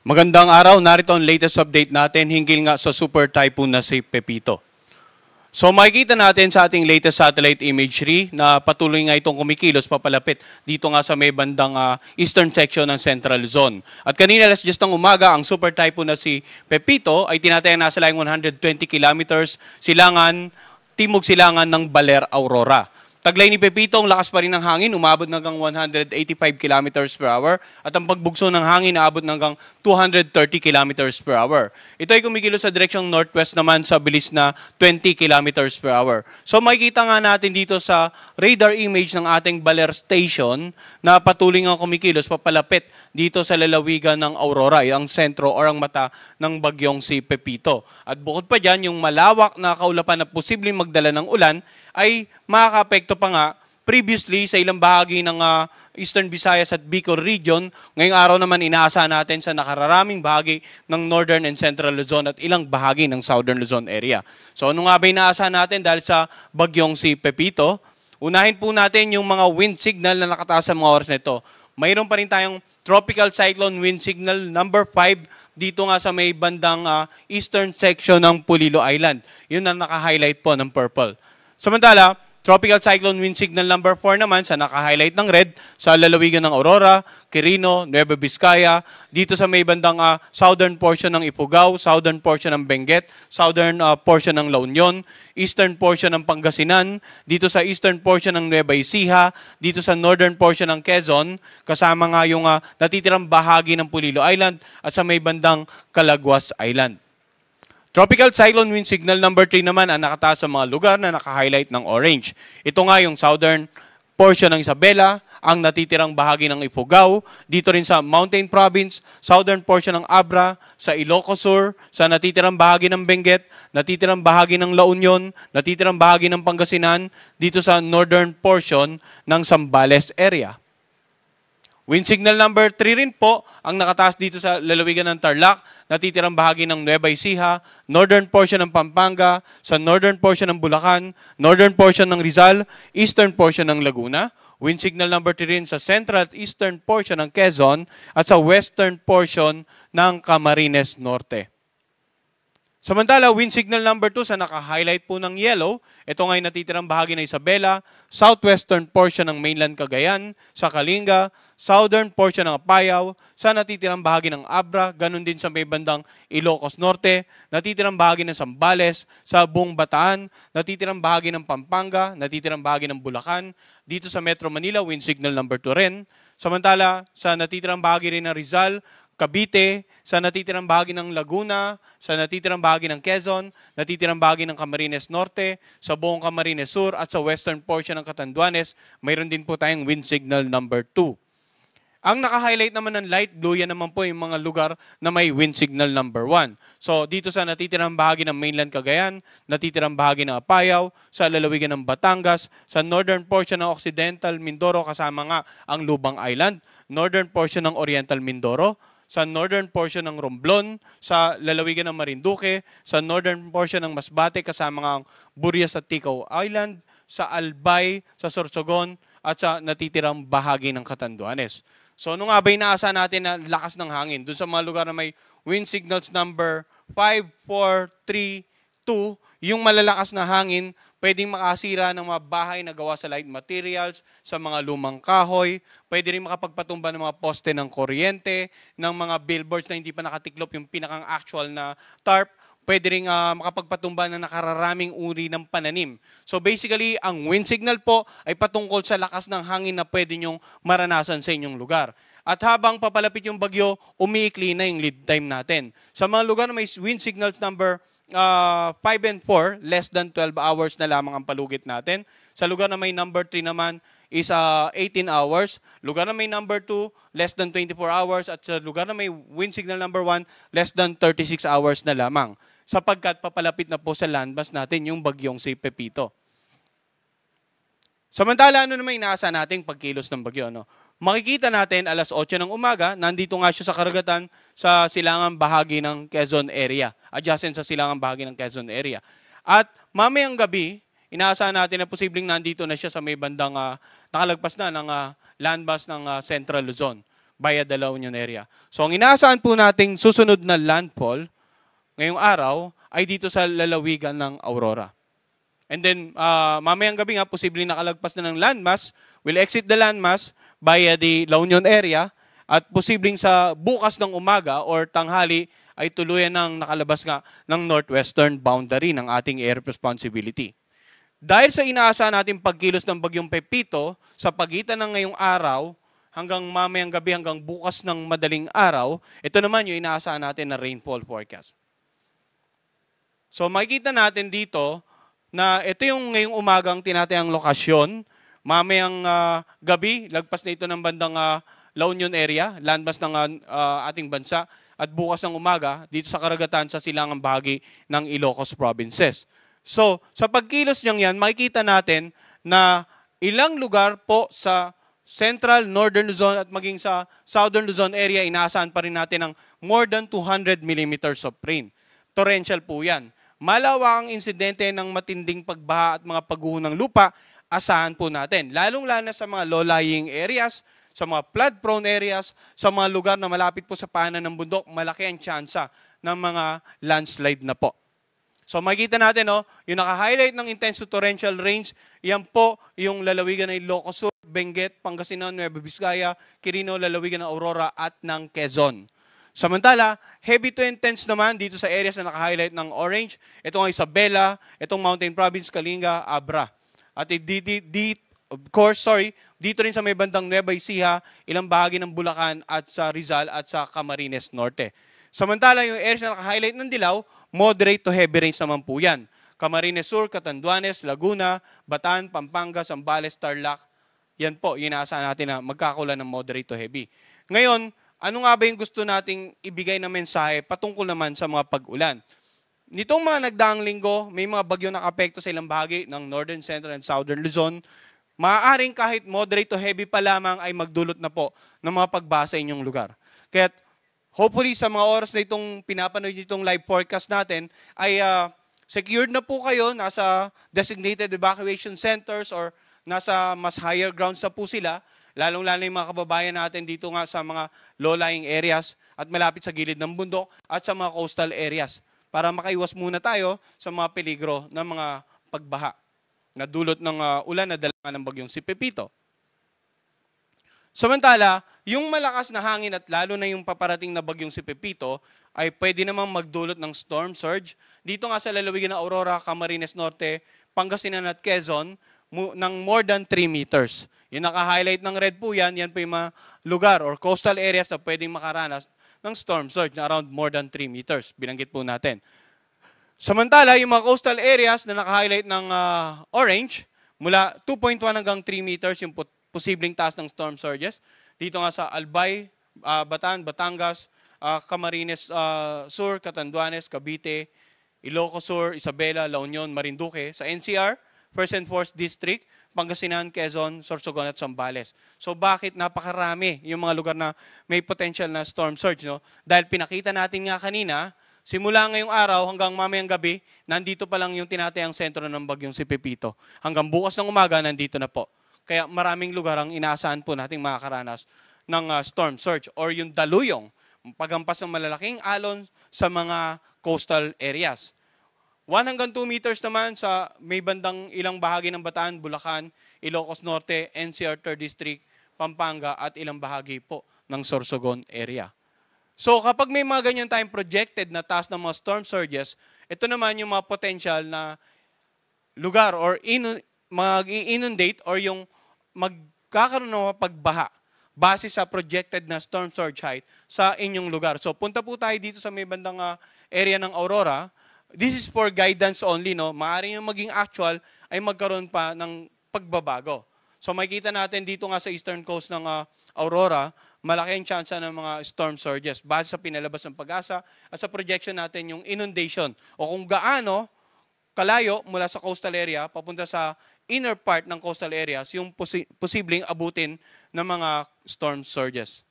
Magandang araw, narito ang latest update natin hinggil nga sa super typhoon na si Pepito. So makikita natin sa ating latest satellite imagery na patuloy nga itong kumikilos papalapit dito nga sa may bandang eastern section ng Central Luzon. At kanina alas 10 ng umaga, ang super typhoon na si Pepito ay tinatayang nasa layong 120 kilometers timog silangan ng Baler, Aurora. Taglay ni Pepito, ang lakas pa rin ng hangin, umabot hanggang 185 kilometers per hour at ang pagbugso ng hangin aabot hanggang 230 kilometers per hour. Ito ay kumikilos sa direksyong northwest naman sa bilis na 20 kilometers per hour. So makikita nga natin dito sa radar image ng ating Baler Station na patuloy nga kumikilos papalapit dito sa lalawigan ng Aurora, ang sentro o ang mata ng bagyong si Pepito. At bukod pa dyan, yung malawak na kaulapan na posibleng magdala ng ulan ay makaka-apekto pa nga previously sa ilang bahagi ng Eastern Visayas at Bicol region. Ngayong araw naman inaasahan natin sa nakararaming bahagi ng Northern and Central Luzon at ilang bahagi ng Southern Luzon area. So ano nga ba inaasahan natin dahil sa bagyong si Pepito? Unahin po natin yung mga wind signal na nakataas sa mga oras na ito. Mayroon pa rin tayong Tropical Cyclone Wind Signal number 5 dito nga sa may bandang eastern section ng Pulilo Island. Yun ang naka-highlight po ng purple. Samantala, Tropical Cyclone Wind Signal number 4 naman sa naka-highlight ng red sa lalawigan ng Aurora, Quirino, Nueva Vizcaya, dito sa may bandang southern portion ng Ifugao, southern portion ng Benguet, southern portion ng La Union, eastern portion ng Pangasinan, dito sa eastern portion ng Nueva Ecija, dito sa northern portion ng Quezon, kasama nga yung natitirang bahagi ng Pulilo Island at sa may bandang Calaguas Island. Tropical Cyclone Wind Signal number 3 naman ang nakataas sa mga lugar na naka-highlight ng orange. Ito nga yung southern portion ng Isabela, ang natitirang bahagi ng Ifugao, dito rin sa Mountain Province, southern portion ng Abra, sa Ilocos Sur, sa natitirang bahagi ng Benguet, natitirang bahagi ng La Union, natitirang bahagi ng Pangasinan, dito sa northern portion ng Zambales area. Wind signal number 3 rin po ang nakataas dito sa lalawigan ng Tarlac, natitirang bahagi ng Nueva Ecija, northern portion ng Pampanga, sa northern portion ng Bulacan, northern portion ng Rizal, eastern portion ng Laguna. Wind signal number 3 rin sa central at eastern portion ng Quezon at sa western portion ng Camarines Norte. Samantala, wind signal number 2 sa naka-highlight po ng yellow, ito nga'y natitirang bahagi ng Isabela, southwestern portion ng mainland Cagayan, sa Kalinga, southern portion ng Apayao, sa natitirang bahagi ng Abra, ganun din sa may bandang Ilocos Norte, natitirang bahagi ng Zambales, sa buong Bataan, natitirang bahagi ng Pampanga, natitirang bahagi ng Bulacan, dito sa Metro Manila, wind signal number 2 rin. Samantala, sa natitirang bahagi rin ng Rizal, Cavite, sa natitirang bahagi ng Laguna, sa natitirang bahagi ng Quezon, natitirang bahagi ng Camarines Norte, sa buong Camarines Sur at sa western portion ng Catanduanes, mayroon din po tayong wind signal number 2. Ang naka-highlight naman ng light blue, yan naman po yung mga lugar na may wind signal number 1. So dito sa natitirang bahagi ng mainland Cagayan, natitirang bahagi ng Apayao, sa lalawigan ng Batangas, sa northern portion ng Occidental Mindoro kasama nga ang Lubang Island, northern portion ng Oriental Mindoro, sa northern portion ng Romblon, sa lalawigan ng Marinduque, sa northern portion ng Masbate kasama ang Burias at Ticao Island, sa Albay, sa Sorsogon, at sa natitirang bahagi ng Catanduanes. So ano nga ba inaasahan natin na lakas ng hangin? Doon sa mga lugar na may wind signals number 5, 4, 3, 2, yung malalakas na hangin, pwedeng makasira ng mga bahay na gawa sa light materials, sa mga lumang kahoy, pwede rin makapagpatumba ng mga poste ng kuryente, ng mga billboards na hindi pa nakatiklop yung pinakang actual na tarp, pwede rin makapagpatumba ng nakararaming uri ng pananim. So basically, ang wind signal po ay patungkol sa lakas ng hangin na pwede nyong maranasan sa inyong lugar. At habang papalapit yung bagyo, umiikli na yung lead time natin. Sa mga lugar na may wind signals number 5 and 4, less than 12 hours na lamang ang palugit natin. Sa lugar na may number 3 naman is 18 hours. Lugar na may number 2, less than 24 hours. At sa lugar na may wind signal number 1, less than 36 hours na lamang. Sapagkat papalapit na po sa landmass natin yung bagyong si Pepito. Samantala, ano naman inaasahan natin pagkilos ng bagyo? No? Makikita natin alas 8 ng umaga, nandito nga siya sa karagatan sa silangang bahagi ng Quezon area. Adjacent sa silangang bahagi ng Quezon area. At mamayang gabi, inaasahan natin na posibleng nandito na siya sa may bandang nakalagpas na ng landmass ng Central Luzon. via the La Union area. So ang inaasahan po nating susunod na landfall ngayong araw ay dito sa lalawigan ng Aurora. And then mamayang gabi nga, posibleng nakalagpas na ng landmass, will exit the landmass via the La Union area at posibleng sa bukas ng umaga or tanghali ay tuluyan ng nakalabas nga ng northwestern boundary ng ating area of responsibility. Dahil sa inaasahan natin pagkilos ng bagyong Pepito sa pagitan ng ngayong araw hanggang mamayang gabi hanggang bukas ng madaling araw, ito naman yung inaasahan natin na rainfall forecast. So makikita natin dito na ito yung ngayong umagang tinatayang lokasyon. Mamayang gabi, lagpas na ito ng bandang La Union area, landmass ng ating bansa. At bukas ng umaga, dito sa karagatan sa silangang bahagi ng Ilocos provinces. So, sa pagkilos niyang yan, makikita natin na ilang lugar po sa Central, Northern Luzon at maging sa Southern Luzon area, inaasahan pa rin natin ng more than 200 millimeters of rain. Torrential po yan. Malawakang insidente ng matinding pagbaha at mga pagguho ng lupa, asahan po natin. Lalong-lalo na sa mga low-lying areas, sa mga flood-prone areas, sa mga lugar na malapit po sa paanan ng bundok, malaki ang tsansa ng mga landslide na po. So makikita natin, yung naka-highlight ng intense torrential rains, yan po yung lalawigan ng Ilocos Sur, Benguet, Pangasinan, Nueva Vizcaya, Quirino, lalawigan ng Aurora at ng Quezon. Samantala, heavy to intense naman dito sa areas na naka-highlight ng orange. Ito ang Isabela, itong Mountain Province, Kalinga, Abra. At dito rin sa may bandang Nueva Ecija, ilang bahagi ng Bulacan at sa Rizal at sa Camarines Norte. Samantala, yung areas na naka-highlight ng dilaw, moderate to heavy rains naman po yan. Camarines Sur, Catanduanes, Laguna, Bataan, Pampanga, Zambales, Tarlac. Yan po, inaasahan natin na magkakaroon ng moderate to heavy. Ngayon, ano nga ba yung gusto nating ibigay na mensahe patungkol naman sa mga pag-ulan? Nitong mga nagdaang linggo, may mga bagyo nakapekto sa ilang bahagi ng Northern, Central, and Southern Luzon. Maaaring kahit moderate to heavy pa lamang ay magdulot na po ng mga pagbaha sa inyong lugar. Kaya hopefully sa mga oras na itong pinapanood itong live forecast natin ay secured na po kayo, nasa designated evacuation centers or nasa mas higher grounds na po sila. Lalong-lalo yung mga kababayan natin dito nga sa mga low-lying areas at malapit sa gilid ng bundok at sa mga coastal areas para makaiwas muna tayo sa mga peligro ng mga pagbaha na dulot ng ulan na dala ng bagyong si Pepito. Samantala, yung malakas na hangin at lalo na yung paparating na bagyong si Pepito ay pwede namang magdulot ng storm surge. Dito nga sa lalawigan ng Aurora, Camarines Norte, Pangasinan at Quezon ng more than 3 meters. Yung naka-highlight ng red po yan po yung mga lugar or coastal areas na pwedeng makaranas ng storm surge na around more than 3 meters. Binanggit po natin. Samantala, yung mga coastal areas na naka-highlight ng orange, mula 2.1 hanggang 3 meters yung posibleng taas ng storm surges. Dito nga sa Albay, Bataan, Batangas, Camarines Sur, Catanduanes, Cavite, Ilocos Sur, Isabela, La Union, Marinduque. Sa NCR, 1st and 4th District, Pangasinan, Quezon, Sorsogon at Zambales. So bakit napakarami yung mga lugar na may potential na storm surge? No? Dahil pinakita natin nga kanina, simula ngayong araw hanggang mamayang gabi, nandito pa lang yung tinatayang sentro ng bagyong si Pepito. Hanggang bukas ng umaga, nandito na po. Kaya maraming lugar ang inaasahan po nating makakaranas ng storm surge or yung daluyong, paghampas ng malalaking alon sa mga coastal areas. 1 hanggang 2 meters naman sa may bandang ilang bahagi ng Bataan, Bulacan, Ilocos Norte, NCR 3rd District, Pampanga at ilang bahagi po ng Sorsogon area. So kapag may mga ganyan tayong projected na taas ng mga storm surges, ito naman yung mga potential na lugar or mag-inundate or yung magkakaroon ng pagbaha base sa projected na storm surge height sa inyong lugar. So punta po tayo dito sa may bandang area ng Aurora. This is for guidance only, no? Maaaring yung maging actual ay magkaroon pa ng pagbabago. So makikita natin dito nga sa eastern coast ng Aurora, malaki ang tsansa ng mga storm surges base sa pinalabas ng Pag-asa at sa projection natin yung inundation o kung gaano kalayo mula sa coastal area papunta sa inner part ng coastal areas yung posibleng abutin ng mga storm surges.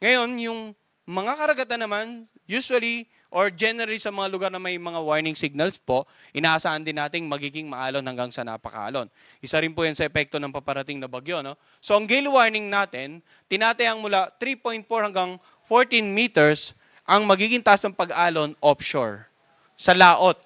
Ngayon, yung mga karagatan naman, usually or generally sa mga lugar na may mga warning signals po, inaasahan din nating magiging maalon hanggang sa napakaalon. Isa rin po yan sa epekto ng paparating na bagyo. No? So ang gale warning natin, tinatayang mula 3.4 hanggang 14 meters ang magiging taas ng pag-alon offshore, sa laot.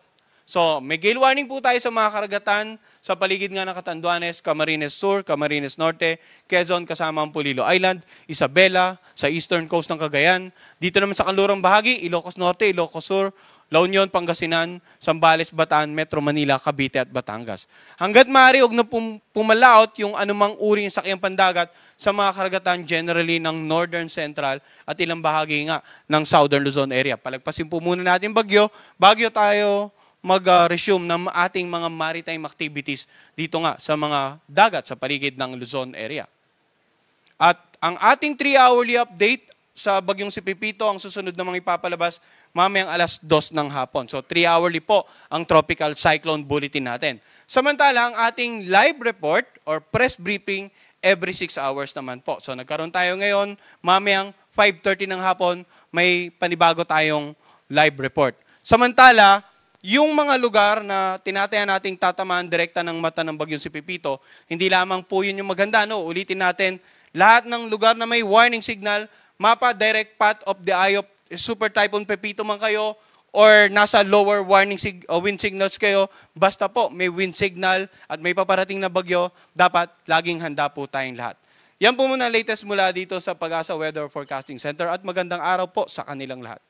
So, may gale warning po tayo sa mga karagatan sa paligid nga ng Catanduanes, Camarines Sur, Camarines Norte, Quezon, kasama ang Polillo Island, Isabela, sa eastern coast ng Cagayan. Dito naman sa kanlurang bahagi, Ilocos Norte, Ilocos Sur, La Union, Pangasinan, Zambales, Bataan, Metro Manila, Cavite at Batangas. Hanggat maaari, huwag na pumalaot yung anumang uri ng sakyang pandagat sa mga karagatan generally ng Northern Central at ilang bahagi nga ng Southern Luzon area. Palagpasin po muna natin bagyo tayo mag-resume ng ating mga maritime activities dito nga sa mga dagat sa paligid ng Luzon area. At ang ating 3-hourly update sa bagyong si Pepito, ang susunod na mga ipapalabas mamayang alas 2 ng hapon. So 3-hourly po ang tropical cyclone bulletin natin. Samantala, ang ating live report or press briefing every 6 hours naman po. So nagkaroon tayo ngayon, mamayang 5:30 ng hapon, may panibago tayong live report. Samantala, yung mga lugar na tinatayan nating tatamaan direkta ng mata ng bagyong si Pepito, hindi lamang po yun yung maganda. No? Ulitin natin, lahat ng lugar na may warning signal, mapa direct path of the eye of Super Typhoon Pepito man kayo, or nasa lower warning wind signals kayo, basta po may wind signal at may paparating na bagyo, dapat laging handa po tayong lahat. Yan po muna latest mula dito sa Pag-asa Weather Forecasting Center at magandang araw po sa kanilang lahat.